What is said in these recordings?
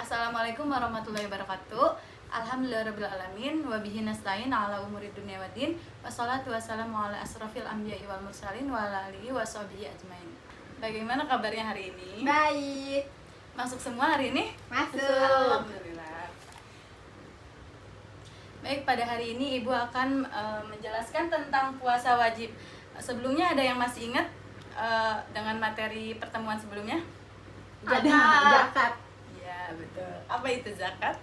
Assalamualaikum warahmatullahi wabarakatuh. Alhamdulillahirrahmanirrahim. Wabihi nasta'in ala umuri dunia waddin. Wassalatu wassalamu ala asrafil anbiya'i wal mursalin wa ala alihi wa sahbihi ajmain. Bagaimana kabarnya hari ini? Baik. Masuk semua hari ini? Masuk. Alhamdulillah. Baik, pada hari ini Ibu akan menjelaskan tentang puasa wajib. Sebelumnya ada yang masih ingat dengan materi pertemuan sebelumnya? Zakat. Iya, betul. Apa itu zakat?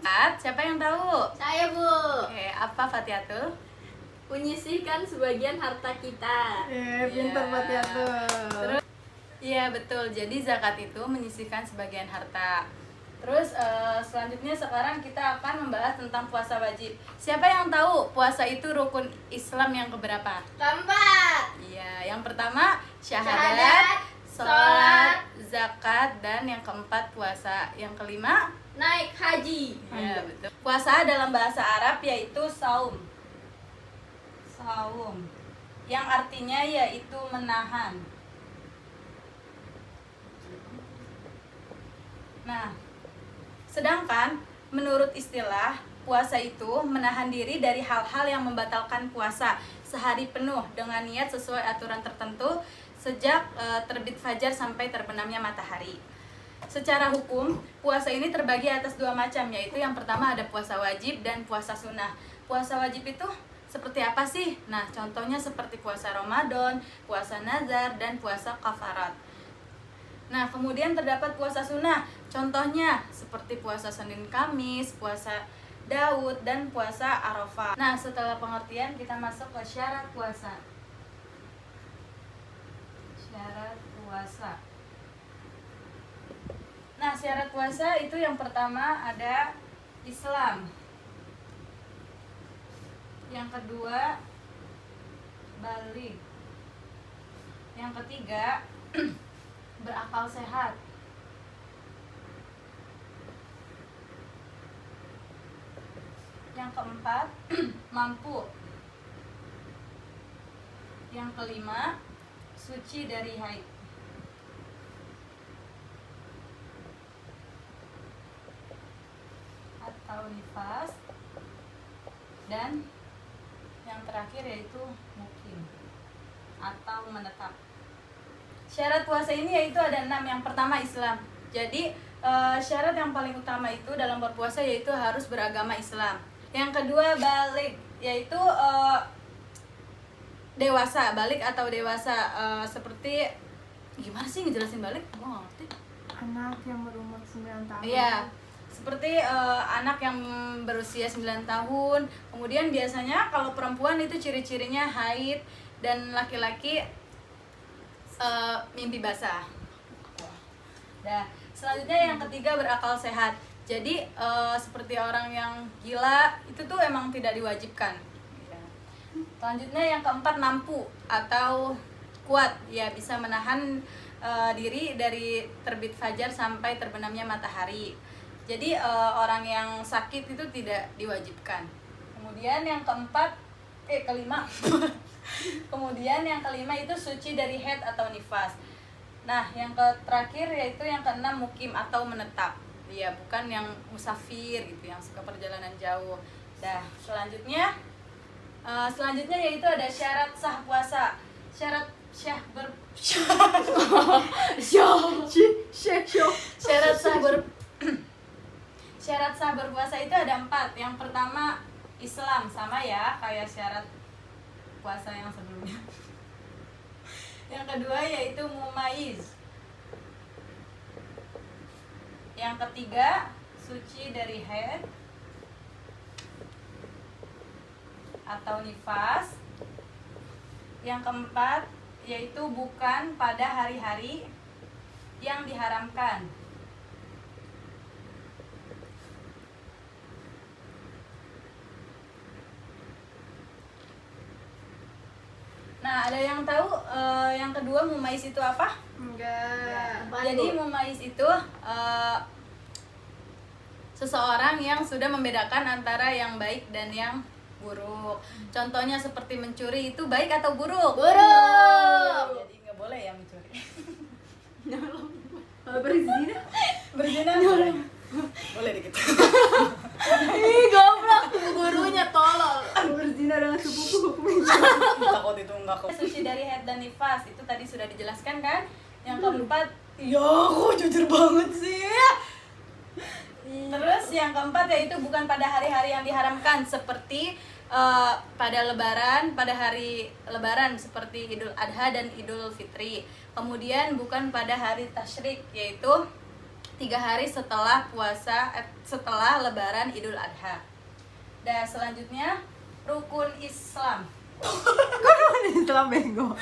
Siapa yang tahu? Saya, Bu. Oke, apa Fatiatul? Menyisihkan sebagian harta kita. pintar Fatiatul. Terus, iya betul. Jadi zakat itu menyisihkan sebagian harta. Terus selanjutnya sekarang kita akan membahas tentang puasa wajib. Siapa yang tahu puasa itu rukun Islam yang keberapa? Keempat. Iya, yang pertama Syahadat, syahadat, sholat, sholat, zakat, dan yang keempat puasa. Yang kelima, naik haji. ya betul. Puasa dalam bahasa Arab yaitu saum. Saum. Yang artinya yaitu menahan. Nah, sedangkan menurut istilah puasa itu menahan diri dari hal-hal yang membatalkan puasa sehari penuh dengan niat sesuai aturan tertentu sejak terbit fajar sampai terbenamnya matahari. Secara hukum, puasa ini terbagi atas dua macam, yaitu yang pertama ada puasa wajib dan puasa sunnah. Puasa wajib itu seperti apa sih? Nah, contohnya seperti puasa Ramadan, puasa nazar, dan puasa kafarat. Nah, kemudian terdapat puasa sunnah. Contohnya seperti puasa Senin Kamis, puasa Daud, dan puasa Arafah. Nah, setelah pengertian kita masuk ke syarat puasa. Syarat puasa. Nah, syarat puasa itu yang pertama ada Islam. Yang kedua balik. Yang ketiga berakal sehat. Yang keempat mampu. Yang kelima suci dari haid. Atau nifas. Dan yang terakhir yaitu mukim atau menetap. Syarat puasa ini yaitu ada 6. Yang pertama Islam. Jadi syarat yang paling utama itu dalam berpuasa yaitu harus beragama Islam. Yang kedua balik, yaitu dewasa. Balik atau dewasa seperti gimana sih ngejelasin balik? Gue gak ngerti. Anak yang berumur 9 tahun. Iya, seperti anak yang berusia 9 tahun. Kemudian biasanya kalau perempuan itu ciri-cirinya haid, dan laki-laki mimpi basah. Nah, selanjutnya yang ketiga berakal sehat. Jadi seperti orang yang gila itu tuh emang tidak diwajibkan. Selanjutnya yang keempat mampu atau kuat, ya bisa menahan diri dari terbit fajar sampai terbenamnya matahari. Jadi orang yang sakit itu tidak diwajibkan. Kemudian yang kelima kemudian yang kelima itu suci dari haid atau nifas. Nah, yang terakhir yaitu yang keenam mukim atau menetap. Ya, bukan yang musafir gitu, yang suka perjalanan jauh. Dah, selanjutnya yaitu ada syarat sah puasa. Syarat syarat sah berpuasa itu ada 4. Yang pertama Islam, sama ya kayak syarat puasa yang sebelumnya. Yang kedua yaitu mumaiz. Yang ketiga suci dari haid atau nifas. Yang keempat yaitu bukan pada hari-hari yang diharamkan. Nah, ada yang tahu yang kedua mumaiz itu apa? Enggak. Jadi mumaiz itu seseorang yang sudah membedakan antara yang baik dan yang buruk. Contohnya seperti mencuri itu baik atau buruk? Buruk. Jadi nggak boleh ya mencuri. Berzina. Berzina boleh. Boleh sudah dijelaskan kan. Yang keempat, ya kok jujur banget sih. Terus yang keempat yaitu bukan pada hari-hari yang diharamkan seperti pada hari lebaran seperti Idul Adha dan Idul Fitri. Kemudian bukan pada hari tasyrik yaitu 3 hari setelah setelah lebaran Idul Adha. Dan selanjutnya rukun Islam. Islam bego.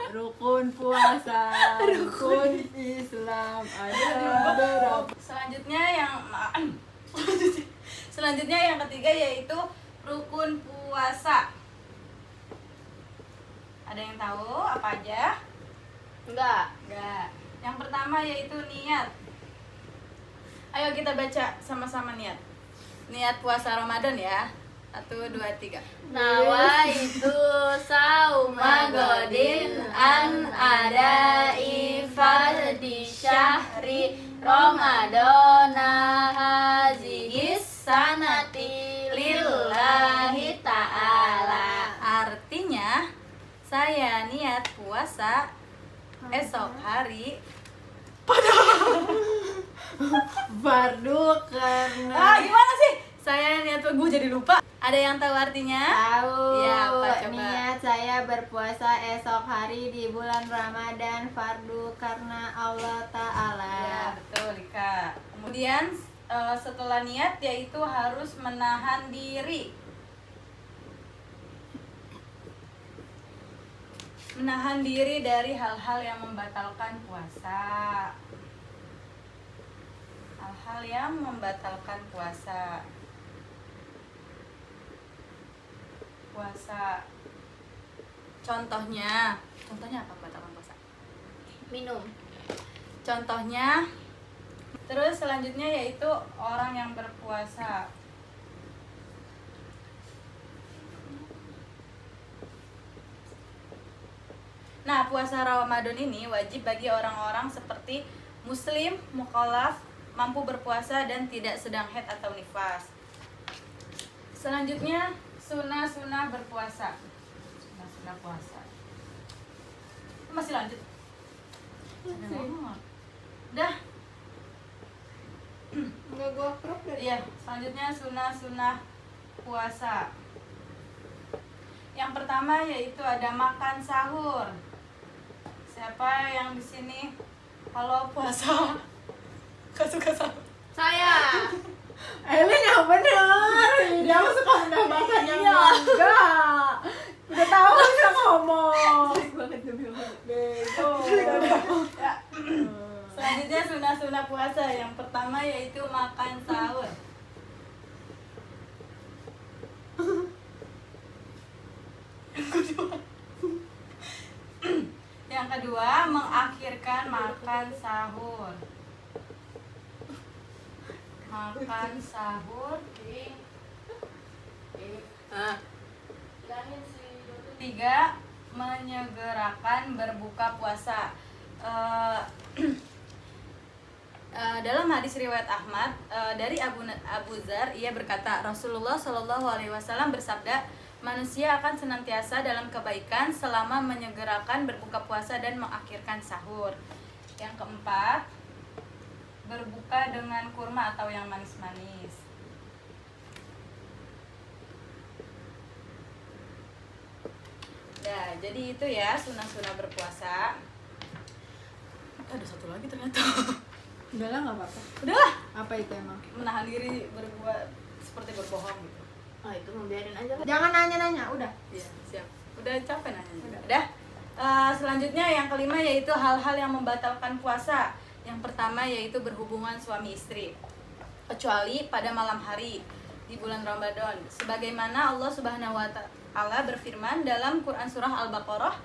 Rukun Islam ada berapa? Selanjutnya yang ketiga yaitu rukun puasa. Ada yang tahu apa aja? Enggak. Yang pertama yaitu niat. Ayo kita baca sama-sama niat. Niat puasa Ramadan ya. 1, 2, 3. Nawaitu sauma godin an adai fardi syahri Ramadana hazihis sanati lillahi ta'ala. Artinya saya niat puasa esok hari fardu karena gimana sih? Saya niat gue jadi lupa. Ada yang tahu artinya? tahu. Iya, apa coba? Niat saya berpuasa esok hari di bulan Ramadan fardu karena Allah Ta'ala. Ya, betul, Lika. Kemudian setelah niat yaitu harus menahan diri. Menahan diri dari hal-hal yang membatalkan puasa. Hal-hal yang membatalkan puasa. Contohnya apa membatalkan puasa? Minum. Contohnya, terus selanjutnya yaitu orang yang berpuasa. Nah, puasa Ramadan ini wajib bagi orang-orang seperti muslim, mukallaf, mampu berpuasa dan tidak sedang haid atau nifas. Selanjutnya, sunnah berpuasa. Sunnah puasa. Masih lanjut? Udah. Enggak gua crop deh. Iya, selanjutnya sunnah puasa. Yang pertama yaitu ada makan sahur. Siapa yang di sini kalau puasa gak suka sahur? Saya. Elin yang bener. Dia suka menambahkan yang Iya. enggak. Udah tahu bisa ngomong. Bego. Ya. Selanjutnya sunnah puasa. Yang pertama yaitu makan sahur. Yang kedua mengakhirkan makan sahur. Makan sahur. Tiga, menyegerakan berbuka puasa. Dalam hadis riwayat Ahmad dari Abu Dzar, ia berkata, Rasulullah Shallallahu Alaihi Wasallam bersabda, manusia akan senantiasa dalam kebaikan selama menyegerakan berbuka puasa dan mengakhirkan sahur. Yang keempat, berbuka dengan kurma atau yang manis-manis. Nah, jadi itu ya sunnah berpuasa. Ada satu lagi ternyata. Udahlah enggak apa-apa. Udahlah, Apa itu emang? menahan diri berbuat seperti berbohong gitu. Oh, itu membiarin aja. Jangan nanya-nanya, udah. Iya, siap. Udah capek nanya. Udah. Selanjutnya yang kelima yaitu hal-hal yang membatalkan puasa. Yang pertama yaitu berhubungan suami istri, kecuali pada malam hari di bulan Ramadan. Sebagaimana Allah Subhanahu wa Ta'ala berfirman dalam Quran surah Al-Baqarah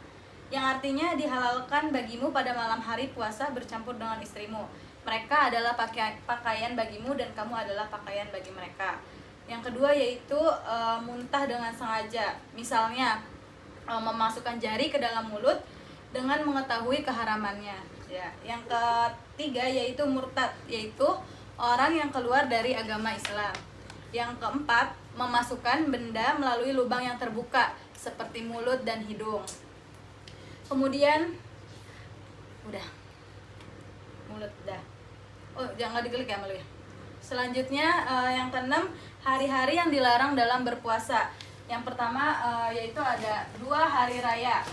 yang artinya dihalalkan bagimu pada malam hari puasa bercampur dengan istrimu. Mereka adalah pakaian bagimu dan kamu adalah pakaian bagi mereka. Yang kedua yaitu muntah dengan sengaja. Misalnya memasukkan jari ke dalam mulut dengan mengetahui keharamannya. Ya. Yang ketiga yaitu murtad, yaitu orang yang keluar dari agama Islam. Yang keempat memasukkan benda melalui lubang yang terbuka seperti mulut dan hidung. Kemudian udah mulut dah. Oh, jangan diklik ya malu ya. Selanjutnya yang keenam, hari-hari yang dilarang dalam berpuasa. Yang pertama yaitu ada 2 hari raya,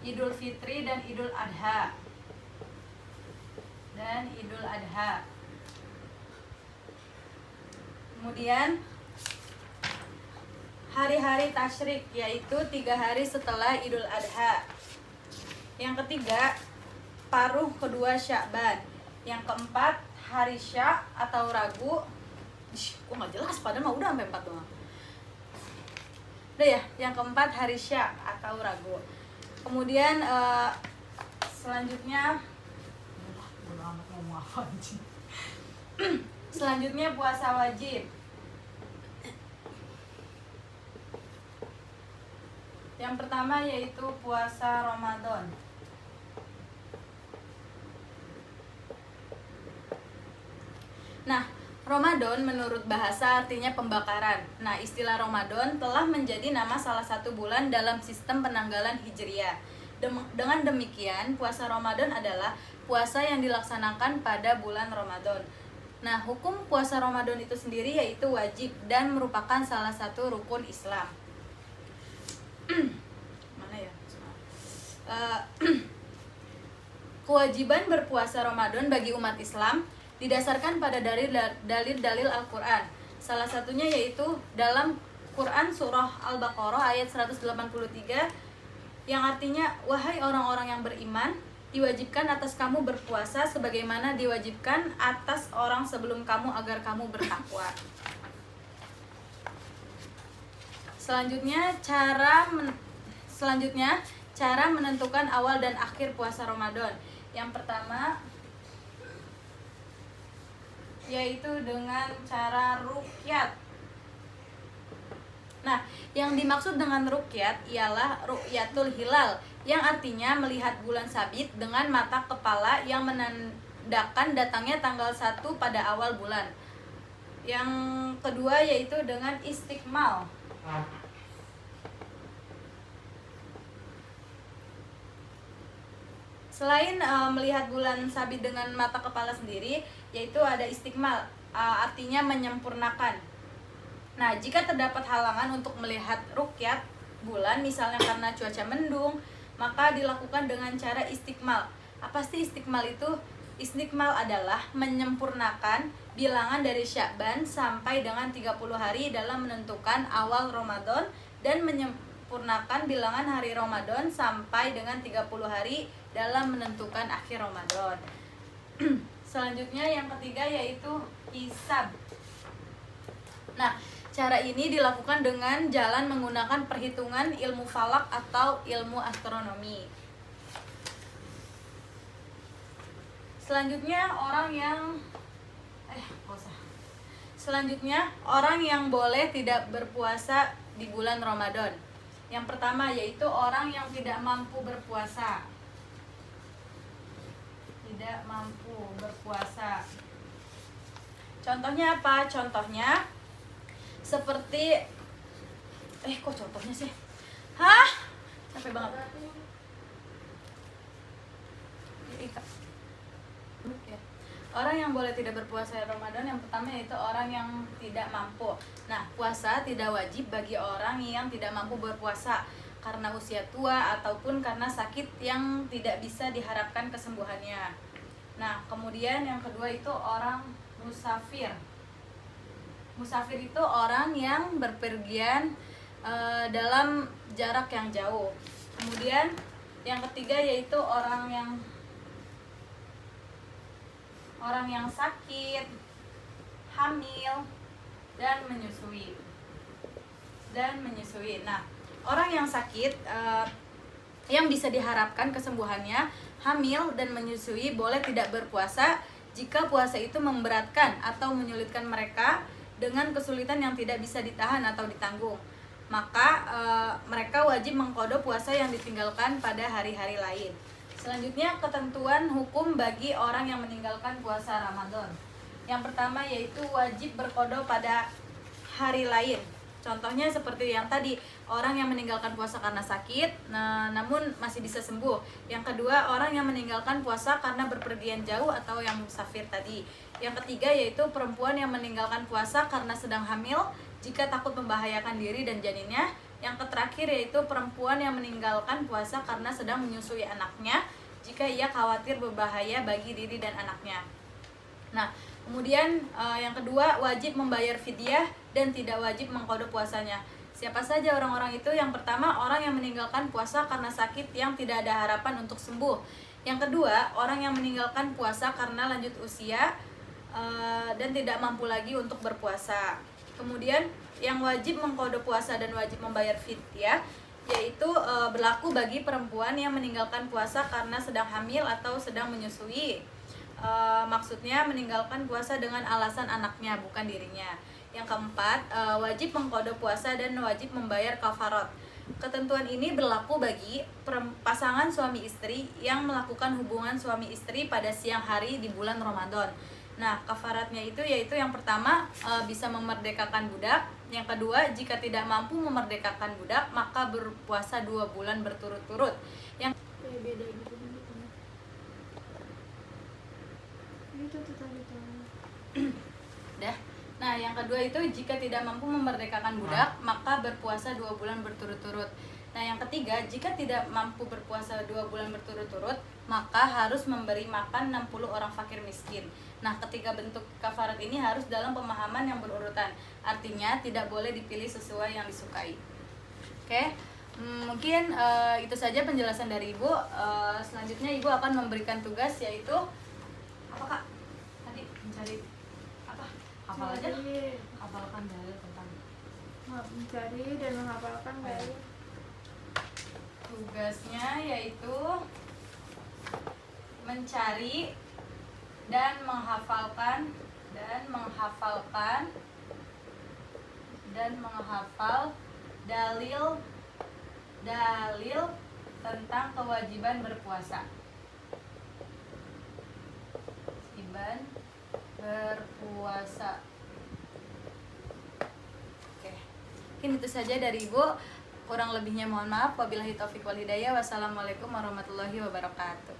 Idul Fitri dan Idul Adha. Kemudian hari-hari tasyrik, yaitu 3 hari setelah Idul Adha. Yang ketiga, paruh kedua Sya'ban. Yang keempat, hari Syak atau Ragu. Kok nggak jelas, padahal mah udah sampai 4 doang. Udah ya, yang keempat hari Syak atau Ragu. Kemudian selanjutnya selanjutnya puasa wajib. Yang pertama yaitu puasa Ramadan. Nah, Ramadan menurut bahasa artinya pembakaran. Nah, istilah Ramadan telah menjadi nama salah satu bulan dalam sistem penanggalan Hijriah. Dengan demikian, puasa Ramadan adalah puasa yang dilaksanakan pada bulan Ramadan. Nah, hukum puasa Ramadan itu sendiri yaitu wajib dan merupakan salah satu rukun Islam. Mana ya? Kewajiban berpuasa Ramadan bagi umat Islam didasarkan pada dalil-dalil Al-Quran. Salah satunya yaitu dalam Quran surah Al-Baqarah ayat 183 yang artinya, wahai orang-orang yang beriman, diwajibkan atas kamu berpuasa sebagaimana diwajibkan atas orang sebelum kamu agar kamu bertakwa. Selanjutnya cara menentukan awal dan akhir puasa Ramadan. Yang pertama yaitu dengan cara ruqyat. Nah, yang dimaksud dengan ruqyat ialah ru'yatul hilal, yang artinya melihat bulan sabit dengan mata kepala yang menandakan datangnya tanggal 1 pada awal bulan. Yang kedua yaitu dengan istiqmal. Selain melihat bulan sabit dengan mata kepala sendiri, yaitu ada istiqmal, artinya menyempurnakan. Nah, jika terdapat halangan untuk melihat ruqyat bulan, misalnya karena cuaca mendung, maka dilakukan dengan cara istiqmal. Apa sih istiqmal itu? Istiqmal adalah menyempurnakan bilangan dari Sya'ban sampai dengan 30 hari dalam menentukan awal Ramadan dan menyempurnakan bilangan hari Ramadan sampai dengan 30 hari dalam menentukan akhir Ramadan. Selanjutnya yang ketiga yaitu hisab. Nah, cara ini dilakukan dengan jalan menggunakan perhitungan ilmu falak atau ilmu astronomi. Selanjutnya orang yang boleh tidak berpuasa di bulan Ramadan. Yang pertama yaitu orang yang tidak mampu berpuasa. Contohnya apa? Contohnya seperti kok contohnya sih? Capek banget. Orang yang boleh tidak berpuasa di Ramadan yang pertama yaitu orang yang tidak mampu. Nah, puasa tidak wajib bagi orang yang tidak mampu berpuasa karena usia tua ataupun karena sakit yang tidak bisa diharapkan kesembuhannya. Nah, kemudian yang kedua itu orang musafir. Musafir itu orang yang berpergian dalam jarak yang jauh. Kemudian yang ketiga yaitu orang yang sakit, hamil, dan menyusui. Nah, orang yang sakit yang bisa diharapkan kesembuhannya, hamil dan menyusui boleh tidak berpuasa jika puasa itu memberatkan atau menyulitkan mereka dengan kesulitan yang tidak bisa ditahan atau ditanggung. Maka mereka wajib mengqadha puasa yang ditinggalkan pada hari-hari lain. Selanjutnya ketentuan hukum bagi orang yang meninggalkan puasa Ramadan. Yang pertama yaitu wajib berqada pada hari lain. Contohnya seperti yang tadi, orang yang meninggalkan puasa karena sakit, namun masih bisa sembuh. Yang kedua, orang yang meninggalkan puasa karena berpergian jauh atau yang musafir tadi. Yang ketiga yaitu perempuan yang meninggalkan puasa karena sedang hamil jika takut membahayakan diri dan janinnya. Yang terakhir yaitu perempuan yang meninggalkan puasa karena sedang menyusui anaknya jika ia khawatir berbahaya bagi diri dan anaknya. Nah, kemudian yang kedua, wajib membayar fidyah dan tidak wajib mengqada puasanya. Siapa saja orang-orang itu? Yang pertama, orang yang meninggalkan puasa karena sakit yang tidak ada harapan untuk sembuh. Yang kedua, orang yang meninggalkan puasa karena lanjut usia dan tidak mampu lagi untuk berpuasa. Kemudian yang wajib mengqada puasa dan wajib membayar fidyah yaitu berlaku bagi perempuan yang meninggalkan puasa karena sedang hamil atau sedang menyusui. Maksudnya meninggalkan puasa dengan alasan anaknya, bukan dirinya. Yang keempat, wajib mengqada puasa dan wajib membayar kafarat. Ketentuan ini berlaku bagi pasangan suami istri yang melakukan hubungan suami istri pada siang hari di bulan Ramadan. Nah, kafaratnya itu yaitu yang pertama, bisa memerdekakan budak. Yang kedua, jika tidak mampu memerdekakan budak, maka berpuasa 2 bulan berturut-turut. Yang beda gitu itu tadi tuh. Dah. Nah, yang kedua itu jika tidak mampu memerdekakan budak, maka berpuasa 2 bulan berturut-turut. Nah, yang ketiga, jika tidak mampu berpuasa 2 bulan berturut-turut, maka harus memberi makan 60 orang fakir miskin. Nah, ketiga bentuk kafarat ini harus dalam pemahaman yang berurutan. Artinya tidak boleh dipilih sesuai yang disukai. Oke. Mungkin itu saja penjelasan dari Ibu. Selanjutnya Ibu akan memberikan tugas yaitu apa, Kak? Tadi mencari apa? Hafal aja. Hafalkan dalil tentang Mencari dan menghafalkan dalil. Tugasnya yaitu mencari dan menghafal dalil tentang kewajiban berpuasa. Kewajiban berpuasa. Oke. Mungkin itu saja dari Ibu. Kurang lebihnya mohon maaf. Wabillahi taufiq wal hidayah. Wassalamualaikum warahmatullahi wabarakatuh.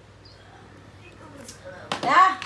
Dah.